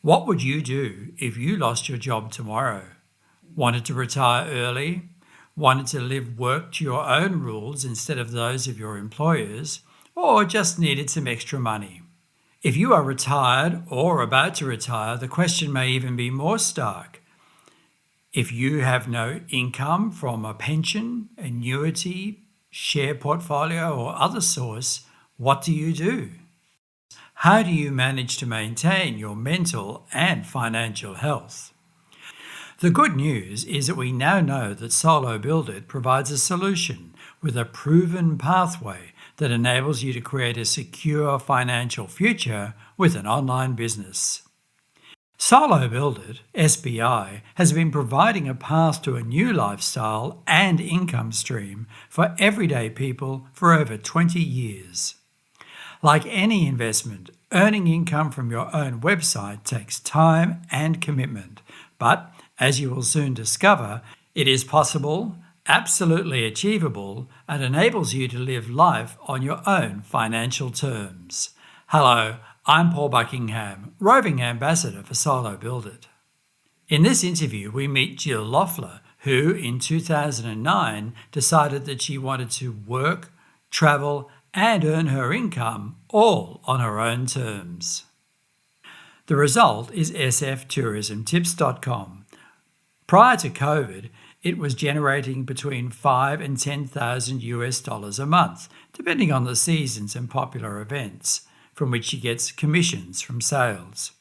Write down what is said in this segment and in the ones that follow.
What would you do if you lost your job tomorrow? Wanted to retire early? Wanted to work to your own rules instead of those of your employers? Or just needed some extra money? If you are retired or about to retire, the question may even be more stark. If you have no income from a pension, annuity, share portfolio, or other source, what do you do? How do you manage to maintain your mental and financial health? The good news is that we now know that Solo Build It provides a solution with a proven pathway that enables you to create a secure financial future with an online business. Solo Build It, SBI, has been providing a path to a new lifestyle and income stream for everyday people for over 20 years. Like any investment, earning income from your own website takes time and commitment, but as you will soon discover, it is possible, absolutely achievable, and enables you to live life on your own financial terms. Hello, I'm Paul Buckingham, roving ambassador for Solo Build It. In this interview, we meet Jill Loeffler, who in 2009 decided that she wanted to work, travel, and earn her income all on her own terms. The result is sftourismtips.com. Prior to COVID, it was generating between $5,000 and $10,000 a month, depending on the seasons and popular events, from which she gets commissions from sales.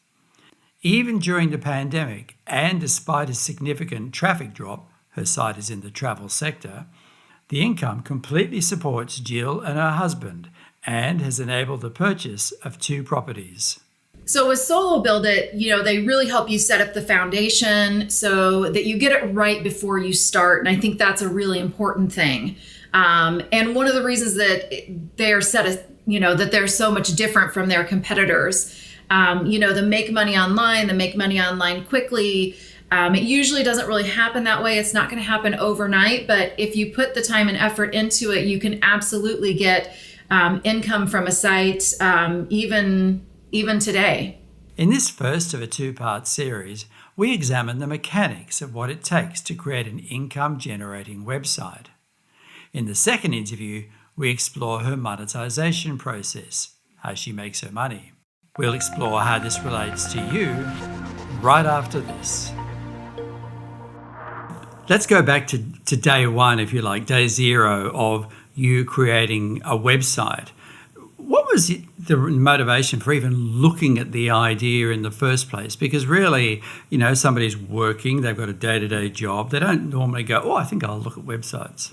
Even during the pandemic, and despite a significant traffic drop, her site is in the travel sector, the income completely supports Jill and her husband and has enabled the purchase of 2 properties. So with Solo Build It, they really help you set up the foundation so that you get it right before you start. And I think that's a really important thing. And one of the reasons that they're that they're so much different from their competitors, the make money online quickly. It usually doesn't really happen that way. It's not going to happen overnight, but if you put the time and effort into it, you can absolutely get income from a site, even today. In this first of a 2-part series, we examine the mechanics of what it takes to create an income-generating website. In the second interview, we explore her monetization process, how she makes her money. We'll explore how this relates to you right after this. Let's go back to day one, if you like, day zero of you creating a website. What was the motivation for even looking at the idea in the first place? Because really, somebody's working, they've got a day-to-day job. They don't normally go, I think I'll look at websites.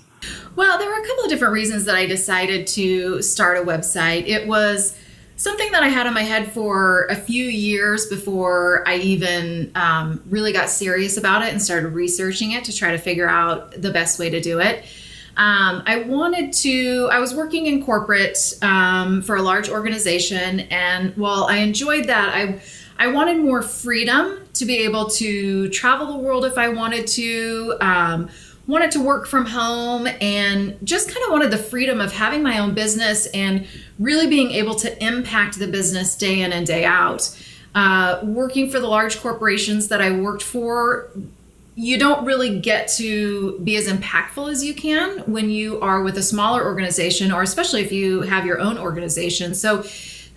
Well, there were a couple of different reasons that I decided to start a website. It was something that I had in my head for a few years before I even really got serious about it and started researching it to try to figure out the best way to do it. I was working in corporate for a large organization, and while I enjoyed that, I wanted more freedom to be able to travel the world if I wanted to, wanted to work from home, and just kind of wanted the freedom of having my own business and really being able to impact the business day in and day out. Working for the large corporations that I worked for, you don't really get to be as impactful as you can when you are with a smaller organization, or especially if you have your own organization. So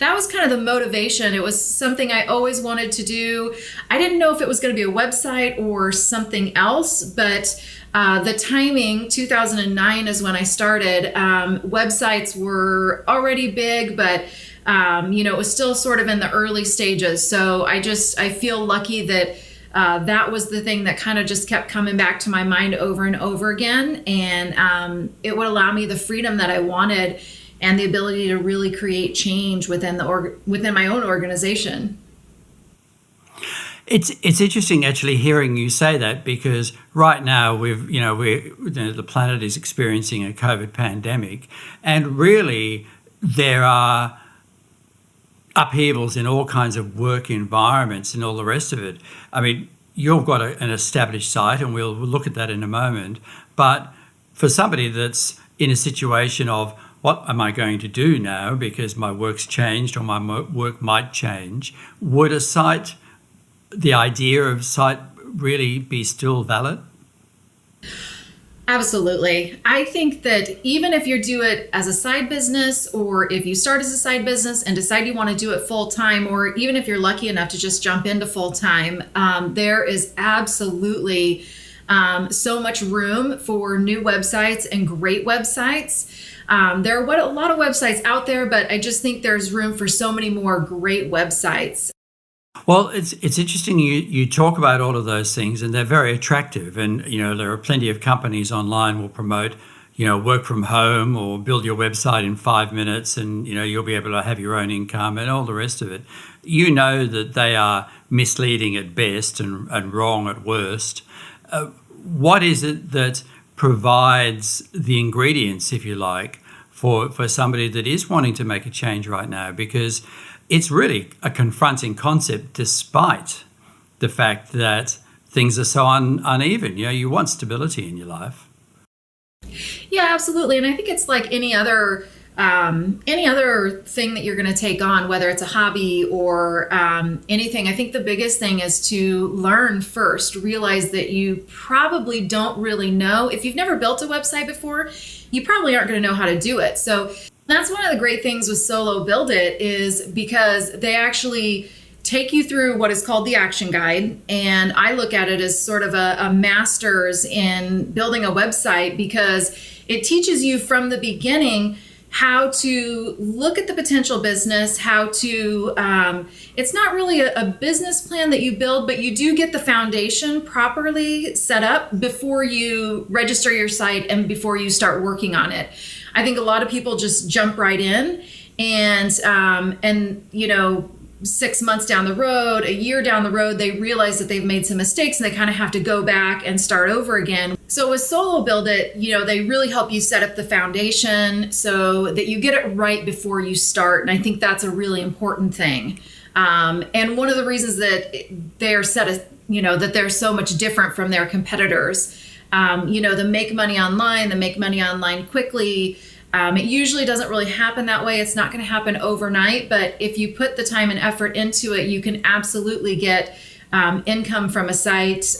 that was kind of the motivation. It was something I always wanted to do. I didn't know if it was going to be a website or something else, but the timing, 2009 is when I started. Websites were already big, but it was still sort of in the early stages. So I feel lucky that that was the thing that kind of just kept coming back to my mind over and over again. And it would allow me the freedom that I wanted and the ability to really create change within my own organization. It's interesting actually hearing you say that, because right now the planet is experiencing a COVID pandemic, and really there are upheavals in all kinds of work environments and all the rest of it. I mean, you've got an established site, and we'll look at that in a moment. But for somebody that's in a situation of, what am I going to do now because my work's changed or my work might change, would a site the idea of site really be still valid? Absolutely. I think that even if you do it as a side business, or if you start as a side business and decide you want to do it full time, or even if you're lucky enough to just jump into full time, there is absolutely so much room for new websites and great websites. There are a lot of websites out there, but I just think there's room for so many more great websites. Well, it's interesting you talk about all of those things, and they're very attractive. And there are plenty of companies online will promote work from home or build your website in 5 minutes, and you'll be able to have your own income and all the rest of it. You know that they are misleading at best and wrong at worst. What is it that provides the ingredients, if you like, for somebody that is wanting to make a change right now? Because it's really a confronting concept, despite the fact that things are so uneven. You want stability in your life. Yeah, absolutely. And I think it's like any other thing that you're going to take on, whether it's a hobby or anything. I think the biggest thing is to learn first. Realize that you probably don't really know. If you've never built a website before, you probably aren't going to know how to do it. So that's one of the great things with Solo Build It, is because they actually take you through what is called the action guide. And I look at it as sort of a master's in building a website, because it teaches you from the beginning how to look at the potential business, how to, it's not really a business plan that you build, but you do get the foundation properly set up before you register your site and before you start working on it. I think a lot of people just jump right in, and 6 months down the road, a year down the road, they realize that they've made some mistakes and they kind of have to go back and start over again. So with Solo Build It, they really help you set up the foundation so that you get it right before you start. And I think that's a really important thing. And one of the reasons that they're that they're so much different from their competitors, the make money online quickly. It usually doesn't really happen that way. It's not going to happen overnight, but if you put the time and effort into it, you can absolutely get income from a site,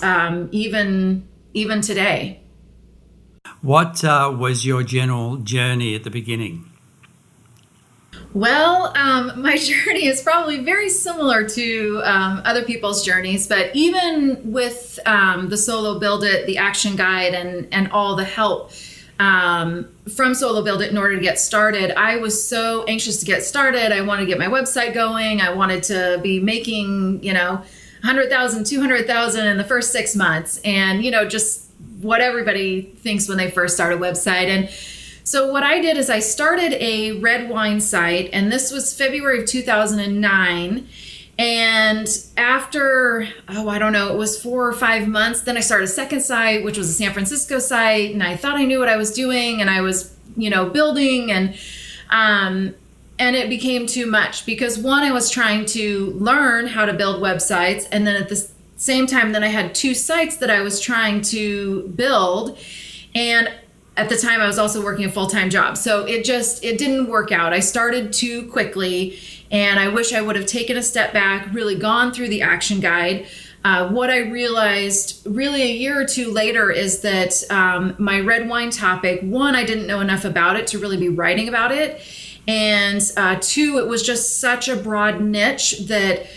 even today. What was your general journey at the beginning? Well, my journey is probably very similar to other people's journeys, but even with the Solo Build It, the action guide, and all the help from Solo Build It in order to get started, I was so anxious to get started. I wanted to get my website going. I wanted to be making, 100,000, 200,000 in the first 6 months, and, just what everybody thinks when they first start a website. And so what I did is I started a red wine site, and this was February of 2009. And after, it was 4 or 5 months, then I started a second site, which was a San Francisco site. And I thought I knew what I was doing, and I was, building, and it became too much, because one, I was trying to learn how to build websites. And then at the same time, then I had 2 sites that I was trying to build. And at the time I was also working a full-time job. So it didn't work out. I started too quickly, and I wish I would have taken a step back, really gone through the action guide. What I realized really a year or 2 later is that my red wine topic, one, I didn't know enough about it to really be writing about it. And 2, it was just such a broad niche that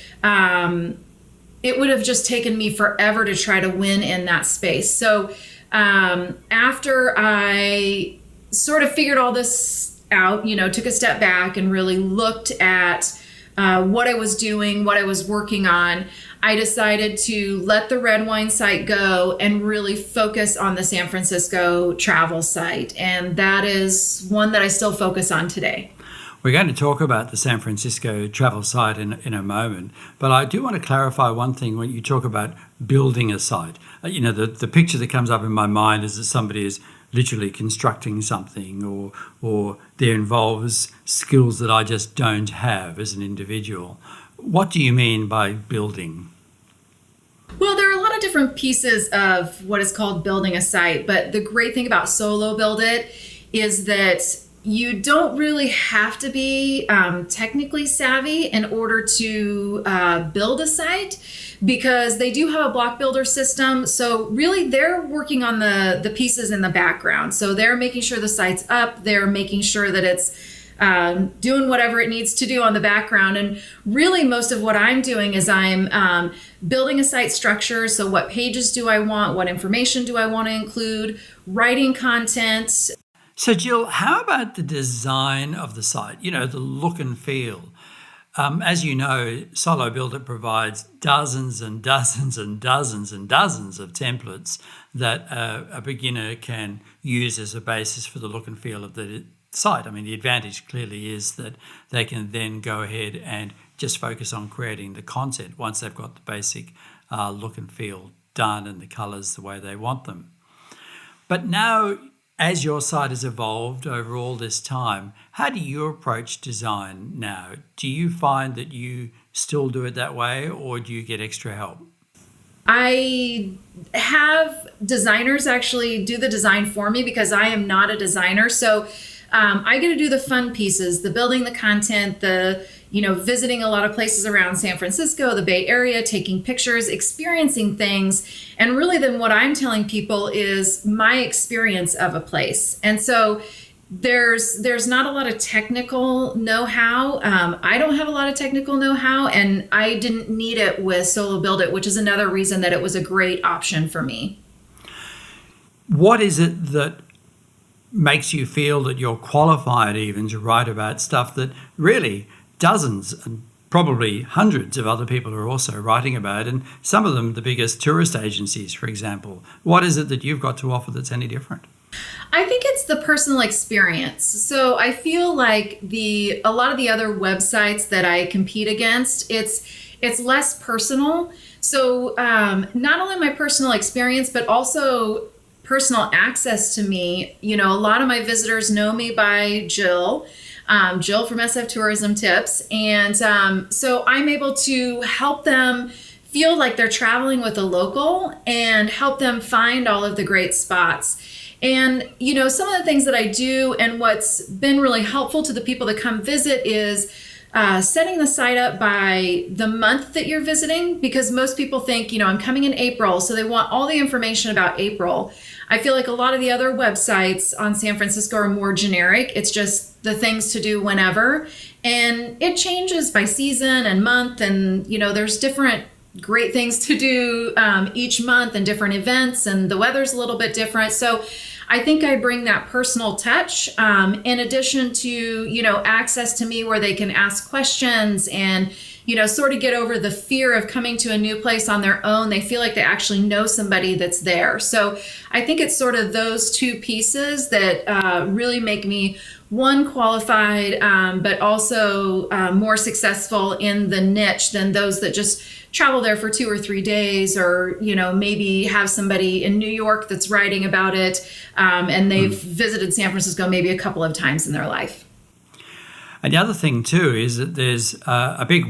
it would have just taken me forever to try to win in that space. So after I sort of figured all this out, took a step back and really looked at what I was doing, what I was working on, I decided to let the red wine site go and really focus on the San Francisco travel site. And that is one that I still focus on today. We're going to talk about the San Francisco travel site in a moment, but I do want to clarify one thing when you talk about building a site. The picture that comes up in my mind is that somebody is literally constructing something, or there involves skills that I just don't have as an individual. What do you mean by building? Well, there are a lot of different pieces of what is called building a site, but the great thing about Solo Build It is that you don't really have to be technically savvy in order to build a site, because they do have a block builder system. So really they're working on the pieces in the background. So they're making sure the site's up, they're making sure that it's doing whatever it needs to do on the background. And really most of what I'm doing is I'm building a site structure. So what pages do I want? What information do I want to include? Writing content. So, Jill, how about the design of the site? The look and feel. As you know, Solo Builder provides dozens and dozens and dozens and dozens of templates that a beginner can use as a basis for the look and feel of the site. I mean, the advantage clearly is that they can then go ahead and just focus on creating the content once they've got the basic look and feel done and the colors the way they want them. But now, as your site has evolved over all this time, how do you approach design now? Do you find that you still do it that way, or do you get extra help? I have designers actually do the design for me because I am not a designer. So I get to do the fun pieces, the building the content, the visiting a lot of places around San Francisco, the Bay Area, taking pictures, experiencing things. And really then what I'm telling people is my experience of a place. And so there's not a lot of technical know-how. I don't have a lot of technical know-how, and I didn't need it with Solo Build It, which is another reason that it was a great option for me. What is it that makes you feel that you're qualified even to write about stuff that really dozens and probably hundreds of other people are also writing about, and some of them the biggest tourist agencies, for example? What is it that you've got to offer that's any different? I think it's the personal experience. So I feel like a lot of the other websites that I compete against, it's less personal. So not only my personal experience, but also personal access to me. A lot of my visitors know me by Jill. Jill from SF Tourism Tips. And so I'm able to help them feel like they're traveling with a local and help them find all of the great spots. And, some of the things that I do and what's been really helpful to the people that come visit is setting the site up by the month that you're visiting, because most people think, I'm coming in April, so they want all the information about April. I feel like a lot of the other websites on San Francisco are more generic. It's just the things to do whenever. And it changes by season and month. And, there's different great things to do each month and different events, and the weather's a little bit different. So I think I bring that personal touch in addition to, access to me where they can ask questions and, sort of get over the fear of coming to a new place on their own. They feel like they actually know somebody that's there. So I think it's sort of those two pieces that really make me, one, qualified, but also more successful in the niche than those that just travel there for 2 or 3 days, or maybe have somebody in New York that's writing about it, and they've visited San Francisco maybe a couple of times in their life. And the other thing too is that there's a big a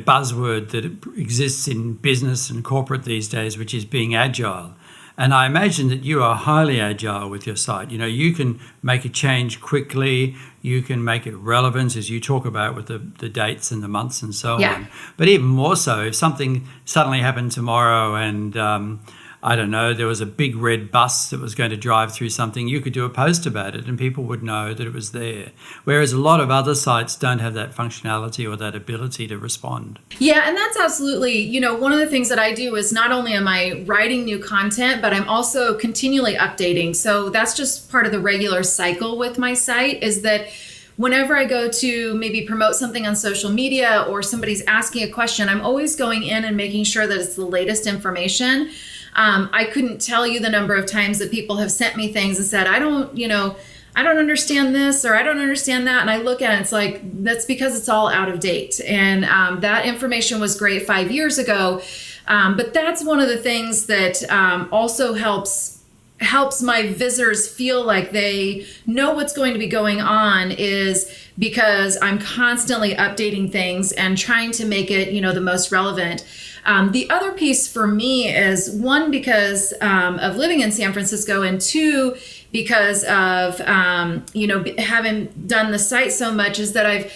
buzzword that exists in business and corporate these days, which is being agile. And I imagine that you are highly agile with your site. You can make a change quickly. You can make it relevant, as you talk about with the dates and the months and so on. But even more so, if something suddenly happened tomorrow and, I don't know, there was a big red bus that was going to drive through something, you could do a post about it and people would know that it was there. Whereas a lot of other sites don't have that functionality or that ability to respond. Yeah, and that's absolutely, one of the things that I do is not only am I writing new content, but I'm also continually updating. So that's just part of the regular cycle with my site, is that whenever I go to maybe promote something on social media or somebody's asking a question, I'm always going in and making sure that it's the latest information. I couldn't tell you the number of times that people have sent me things and said, I don't understand this, or I don't understand that. And I look at it, it's like, that's because it's all out of date. And that information was great 5 years ago. But that's one of the things that also helps my visitors feel like they know what's going to be going on, is because I'm constantly updating things and trying to make it, the most relevant. The other piece for me is one, because of living in San Francisco, and two, because of having done the site so much, is that I've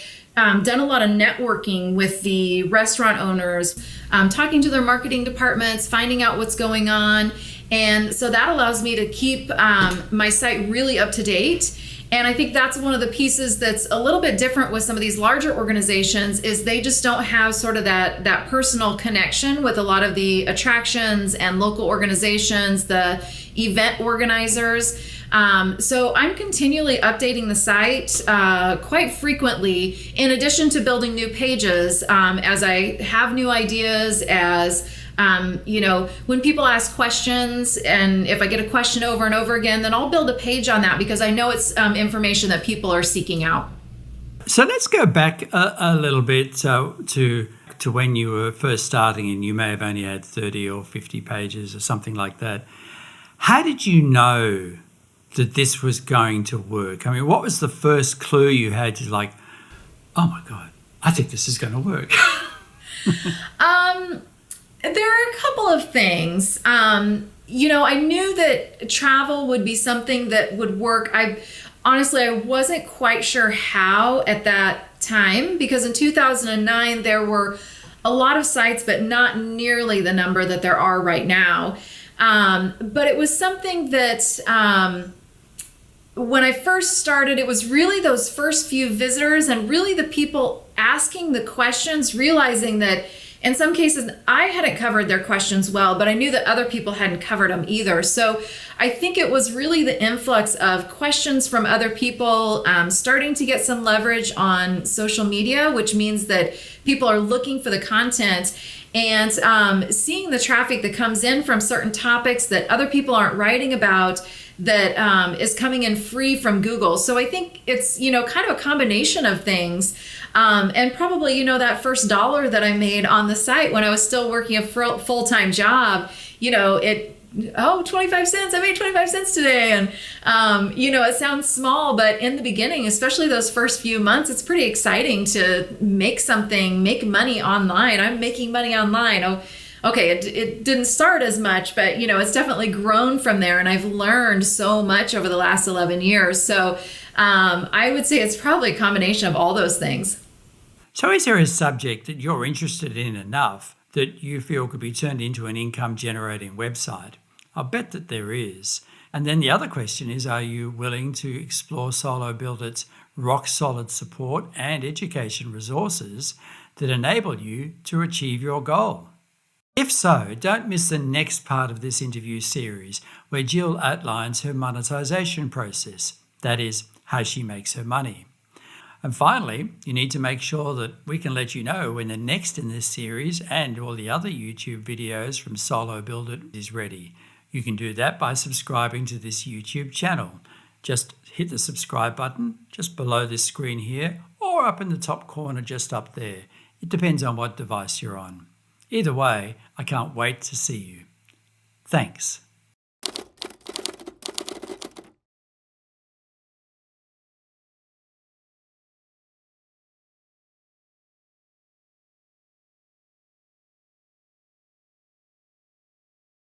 done a lot of networking with the restaurant owners, talking to their marketing departments, finding out what's going on. And so that allows me to keep my site really up to date. And I think that's one of the pieces that's a little bit different with some of these larger organizations, is they just don't have sort of that personal connection with a lot of the attractions and local organizations, the event organizers. So I'm continually updating the site quite frequently, in addition to building new pages as I have new ideas, as when people ask questions, and if I get a question over and over again, then I'll build a page on that, because I know it's information that people are seeking out. So let's go back a little bit to when you were first starting, and you may have only had 30 or 50 pages or something like that. How did you know that this was going to work? I mean, what was the first clue you had to, like, oh my God, I think this is going to work? There are a couple of things. I knew that travel would be something that would work. I wasn't quite sure how at that time, because in 2009 there were a lot of sites, but not nearly the number that there are right now. But it was something that when I first started, it was really those first few visitors, and really the people asking the questions, realizing that in some cases I hadn't covered their questions well, but I knew that other people hadn't covered them either. So I think it was really the influx of questions from other people, starting to get some leverage on social media, which means that people are looking for the content, and seeing the traffic that comes in from certain topics that other people aren't writing about, that is coming in free from Google. So I think it's, kind of a combination of things. And probably, that first dollar that I made on the site when I was still working a full-time job, 25 cents, I made 25 cents today. And, it sounds small, but in the beginning, especially those first few months, it's pretty exciting to make money online. I'm making money online. Oh, okay, it didn't start as much, but it's definitely grown from there, and I've learned so much over the last 11 years. So I would say it's probably a combination of all those things. So is there a subject that you're interested in enough that you feel could be turned into an income-generating website? I'll bet that there is. And then the other question is, are you willing to explore Solo Build It's rock-solid support and education resources that enable you to achieve your goal? If so, don't miss the next part of this interview series, where Jill outlines her monetization process, that is, how she makes her money. And finally, you need to make sure that we can let you know when the next in this series and all the other YouTube videos from Solo Build It is ready. You can do that by subscribing to this YouTube channel. Just hit the subscribe button just below this screen here, or up in the top corner just up there. It depends on what device you're on. Either way, I can't wait to see you. Thanks.